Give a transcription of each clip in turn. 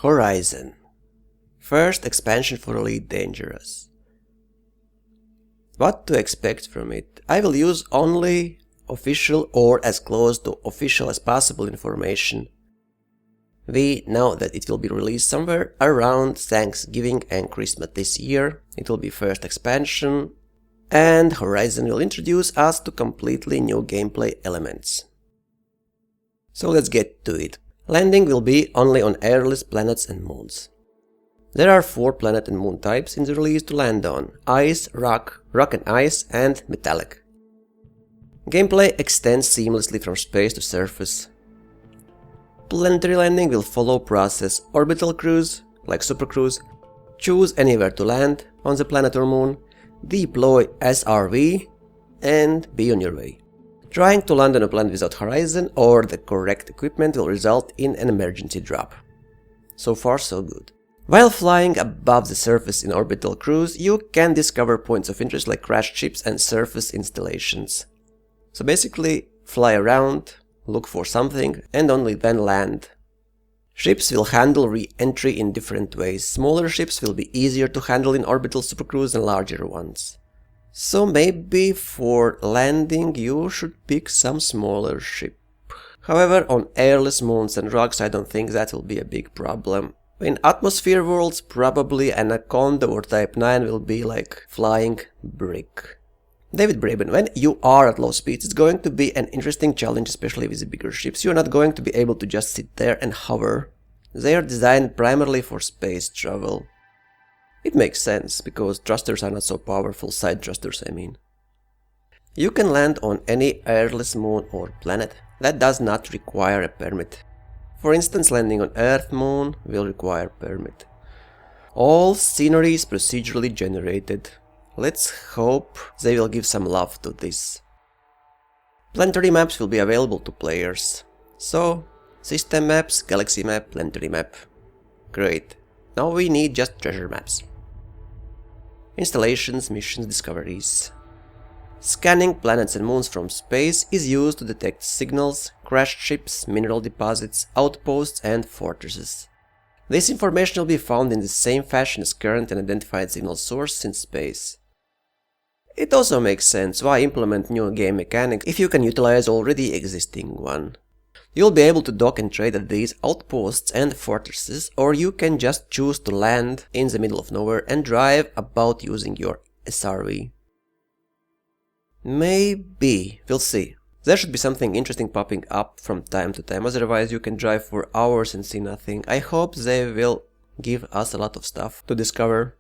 Horizon. First expansion for Elite Dangerous. What to expect from it? I will use only official or as close to official as possible information. We know that it will be released somewhere around Thanksgiving and Christmas this year. It will be first expansion, and Horizon will introduce us to completely new gameplay elements. So let's get to it. Landing will be only on airless planets and moons. There are 4 planet and moon types in the release to land on: ice, rock, rock and ice, and metallic. Gameplay extends seamlessly from space to surface. Planetary landing will follow process orbital cruise, like supercruise, choose anywhere to land on the planet or moon, deploy SRV, and be on your way. Trying to land on a planet without Horizon or the correct equipment will result in an emergency drop. So far so good. While flying above the surface in orbital cruise, you can discover points of interest like crashed ships and surface installations. So basically, fly around, look for something, and only then land. Ships will handle re-entry in different ways. Smaller ships will be easier to handle in orbital supercruise than larger ones. So maybe for landing you should pick some smaller ship. However, on airless moons and rocks I don't think that will be a big problem. In atmosphere worlds, probably Anaconda or Type 9 will be like flying brick. David Braben, when you are at low speeds, it's going to be an interesting challenge, especially with the bigger ships. You're not going to be able to just sit there and hover. They are designed primarily for space travel. It makes sense, because thrusters are not so powerful, side thrusters I mean. You can land on any airless moon or planet. That does not require a permit. For instance, landing on Earth moon will require permit. All scenery is procedurally generated. Let's hope they will give some love to this. Planetary maps will be available to players. So, system maps, galaxy map, planetary map. Great. Now we need just treasure maps. Installations, missions, discoveries. Scanning planets and moons from space is used to detect signals, crashed ships, mineral deposits, outposts, and fortresses. This information will be found in the same fashion as current and identified signal source in space. It also makes sense why implement new game mechanics if you can utilize already existing one. You'll be able to dock and trade at these outposts and fortresses, or you can just choose to land in the middle of nowhere and drive about using your SRV. Maybe, we'll see. There should be something interesting popping up from time to time, otherwise you can drive for hours and see nothing. I hope they will give us a lot of stuff to discover.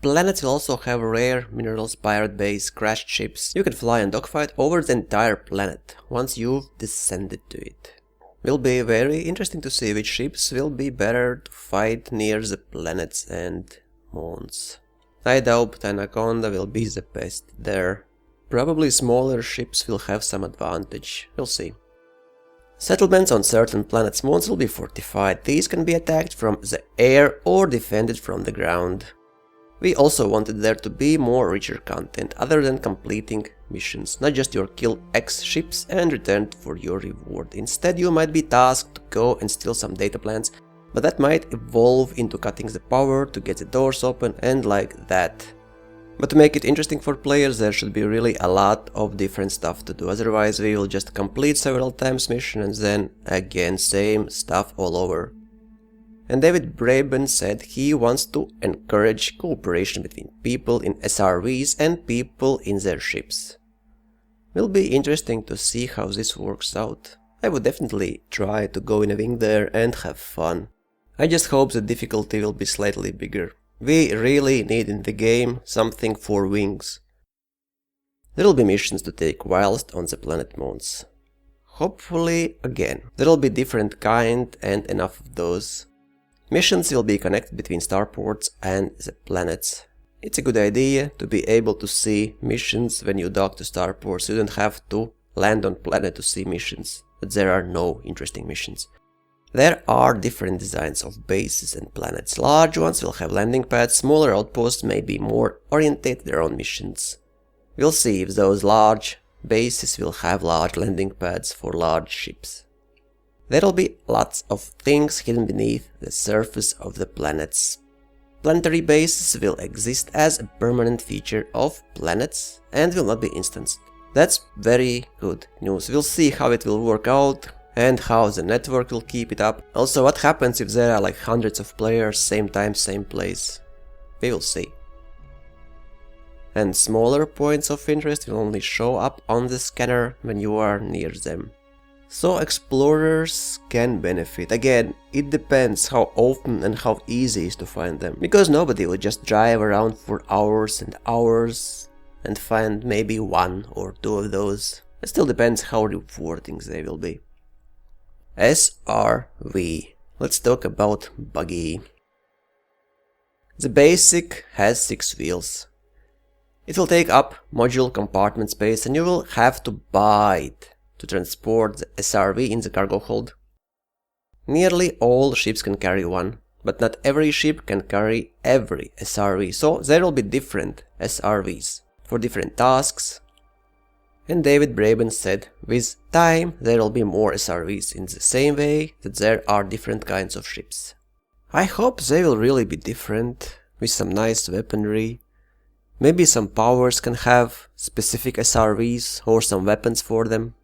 Planets will also have rare minerals, pirate base, crashed ships. You can fly and dogfight over the entire planet once you've descended to it. Will be very interesting to see which ships will be better to fight near the planets and moons. I doubt Anaconda will be the best there. Probably smaller ships will have some advantage. We'll see. Settlements on certain planets' moons will be fortified. These can be attacked from the air or defended from the ground. We also wanted there to be more richer content other than completing missions, not just your kill X ships and return for your reward. Instead, you might be tasked to go and steal some data plans, but that might evolve into cutting the power to get the doors open and like that. But to make it interesting for players, there should be really a lot of different stuff to do, otherwise we will just complete several times mission and then again same stuff all over. And David Braben said he wants to encourage cooperation between people in SRVs and people in their ships. Will be interesting to see how this works out. I would definitely try to go in a wing there and have fun. I just hope the difficulty will be slightly bigger. We really need in the game something for wings. There will be missions to take whilst on the planet moons. Hopefully, again, there will be different kind and enough of those. Missions will be connected between starports and the planets. It's a good idea to be able to see missions when you dock to starports. You don't have to land on planet to see missions, but there are no interesting missions. There are different designs of bases and planets. Large ones will have landing pads, smaller outposts may be more oriented their own missions. We'll see if those large bases will have large landing pads for large ships. There'll be lots of things hidden beneath the surface of the planets. Planetary bases will exist as a permanent feature of planets and will not be instanced. That's very good news. We'll see how it will work out and how the network will keep it up. Also, what happens if there are like hundreds of players, same time, same place? We will see. And smaller points of interest will only show up on the scanner when you are near them. So explorers can benefit. Again, it depends how often and how easy it is to find them. Because nobody will just drive around for hours and hours and find maybe one or two of those. It still depends how rewarding they will be. SRV. Let's talk about buggy. The basic has 6 wheels. It will take up module compartment space and you will have to buy it to transport the SRV in the cargo hold. Nearly all ships can carry one, but not every ship can carry every SRV, so there will be different SRVs for different tasks. And David Braben said, with time there will be more SRVs in the same way that there are different kinds of ships. I hope they will really be different, with some nice weaponry. Maybe some powers can have specific SRVs or some weapons for them.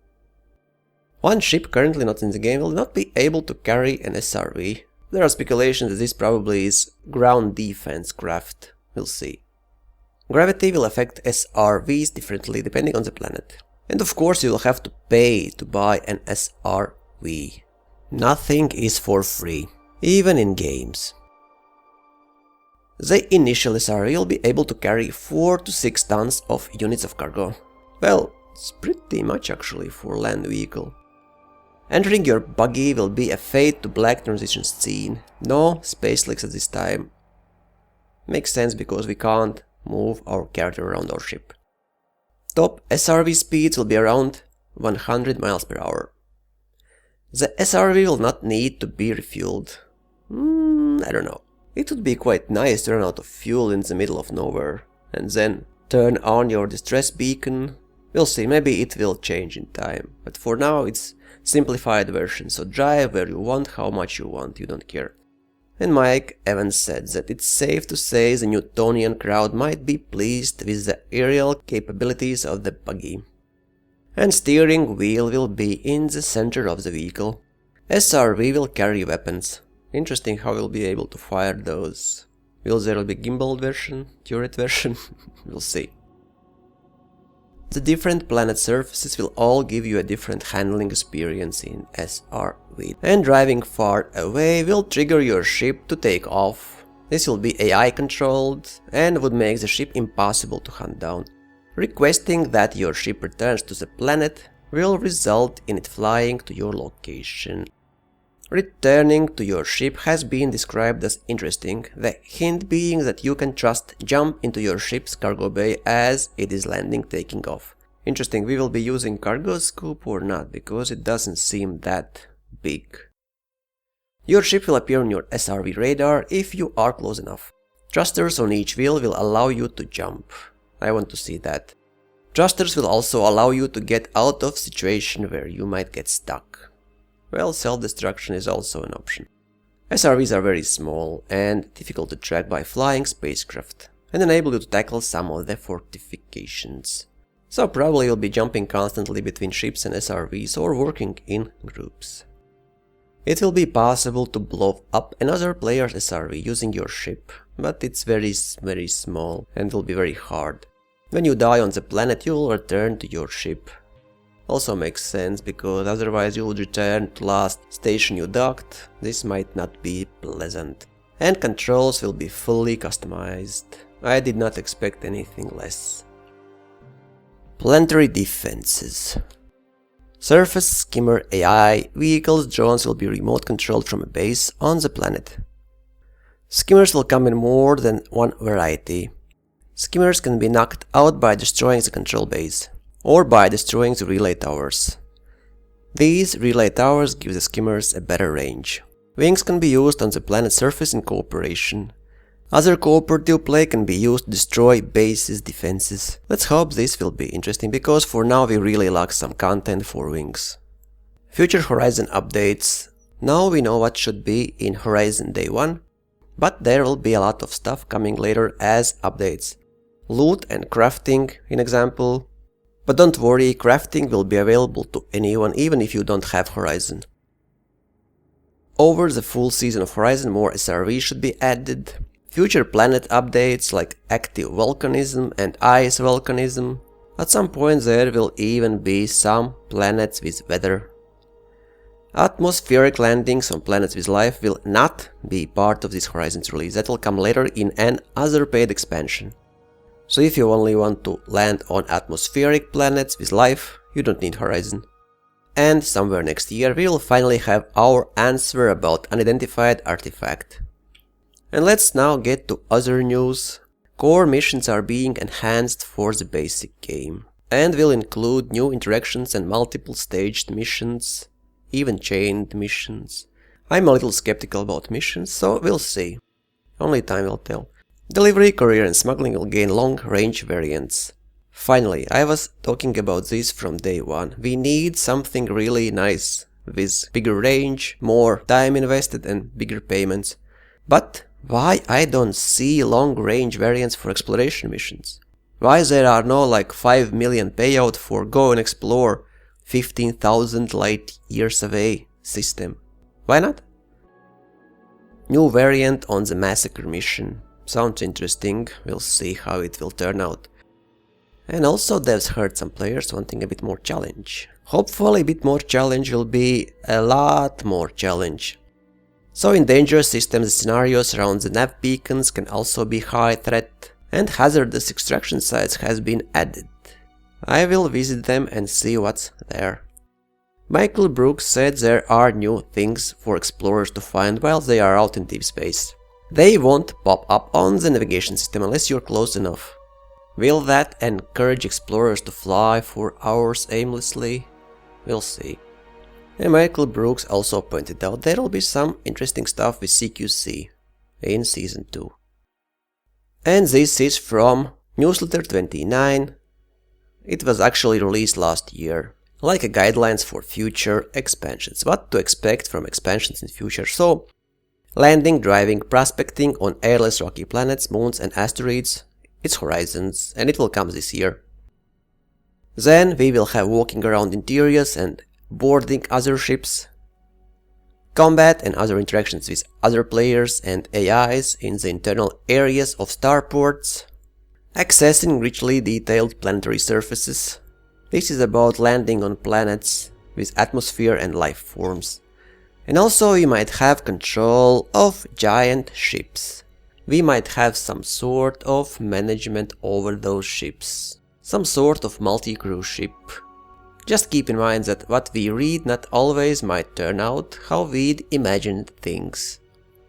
One ship currently not in the game will not be able to carry an SRV. There are speculations that this probably is ground defense craft. We'll see. Gravity will affect SRVs differently depending on the planet. And of course you will have to pay to buy an SRV. Nothing is for free, even in games. The initial SRV will be able to carry 4 to 6 tons of units of cargo. Well, it's pretty much actually for land vehicle. Entering your buggy will be a fade to black transition scene. No space leaks at this time. Makes sense because we can't move our character around our ship. Top SRV speeds will be around 100 miles per hour. The SRV will not need to be refueled. I don't know. It would be quite nice to run out of fuel in the middle of nowhere and then turn on your distress beacon. We'll see, maybe it will change in time, but for now it's simplified version, so drive where you want, how much you want, you don't care. And Mike Evans said that it's safe to say the Newtonian crowd might be pleased with the aerial capabilities of the buggy. And steering wheel will be in the center of the vehicle. SRV will carry weapons. Interesting how we'll be able to fire those. Will there be gimbaled version, turret version? We'll see. The different planet surfaces will all give you a different handling experience in SRV. And driving far away will trigger your ship to take off. This will be AI controlled and would make the ship impossible to hunt down. Requesting that your ship returns to the planet will result in it flying to your location. Returning to your ship has been described as interesting, the hint being that you can just jump into your ship's cargo bay as it is landing, taking off. Interesting, we will be using cargo scoop or not, because it doesn't seem that big. Your ship will appear on your SRV radar if you are close enough. Thrusters on each wheel will allow you to jump. I want to see that. Thrusters will also allow you to get out of situation where you might get stuck. Well, self-destruction is also an option. SRVs are very small and difficult to track by flying spacecraft, and enable you to tackle some of the fortifications. So probably you'll be jumping constantly between ships and SRVs or working in groups. It will be possible to blow up another player's SRV using your ship, but it's very small and will be very hard. When you die on the planet, you will return to your ship. Also makes sense, because otherwise you would return to last station you docked. This might not be pleasant. And controls will be fully customized. I did not expect anything less. Planetary Defences. Surface skimmer AI vehicles drones will be remote controlled from a base on the planet. Skimmers will come in more than one variety. Skimmers can be knocked out by destroying the control base, or by destroying the relay towers. These relay towers give the skimmers a better range. Wings can be used on the planet's surface in cooperation. Other cooperative play can be used to destroy bases' defenses. Let's hope this will be interesting, because for now we really lack some content for wings. Future Horizon updates. Now we know what should be in Horizon Day 1, but there will be a lot of stuff coming later as updates. Loot and crafting, in example. But don't worry, crafting will be available to anyone even if you don't have Horizon. Over the full season of Horizon, more SRV should be added. Future planet updates like active volcanism and ice volcanism. At some point there will even be some planets with weather. Atmospheric landings on planets with life will not be part of this Horizon's release. That will come later in another paid expansion. So if you only want to land on atmospheric planets with life, you don't need Horizon. And somewhere next year we will finally have our answer about unidentified artifact. And let's now get to other news. Core missions are being enhanced for the basic game and will include new interactions and multiple staged missions, even chained missions. I'm a little skeptical about missions, so we'll see. Only time will tell. Delivery, courier and smuggling will gain long-range variants. Finally, I was talking about this from day one. We need something really nice, with bigger range, more time invested and bigger payments. But why I don't see long-range variants for exploration missions? Why there are no like 5 million payout for go and explore 15,000 light years away system? Why not? New variant on the massacre mission. Sounds interesting, we'll see how it will turn out. And also devs heard some players wanting a bit more challenge. Hopefully a bit more challenge will be a lot more challenge. So in dangerous systems, the scenarios around the nav beacons can also be high threat, and hazardous extraction sites has been added. I will visit them and see what's there. Michael Brooks said there are new things for explorers to find while they are out in deep space. They won't pop up on the navigation system unless you're close enough. Will that encourage explorers to fly for hours aimlessly? We'll see. And Michael Brooks also pointed out there will be some interesting stuff with CQC in Season 2. And this is from Newsletter 29. It was actually released last year, like a guidelines for future expansions. What to expect from expansions in future. So, landing, driving, prospecting on airless rocky planets, moons and asteroids. It's Horizons, and it will come this year. Then we will have walking around interiors and boarding other ships. Combat and other interactions with other players and AIs in the internal areas of starports. Accessing richly detailed planetary surfaces. This is about landing on planets with atmosphere and life forms. And also we might have control of giant ships. We might have some sort of management over those ships. Some sort of multi-crew ship. Just keep in mind that what we read not always might turn out how we'd imagined things.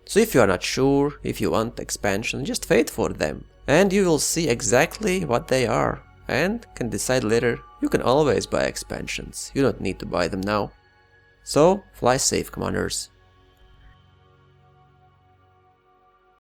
So if you are not sure, if you want expansion, just wait for them. And you will see exactly what they are. And can decide later. You can always buy expansions. You don't need to buy them now. So, fly safe, commanders.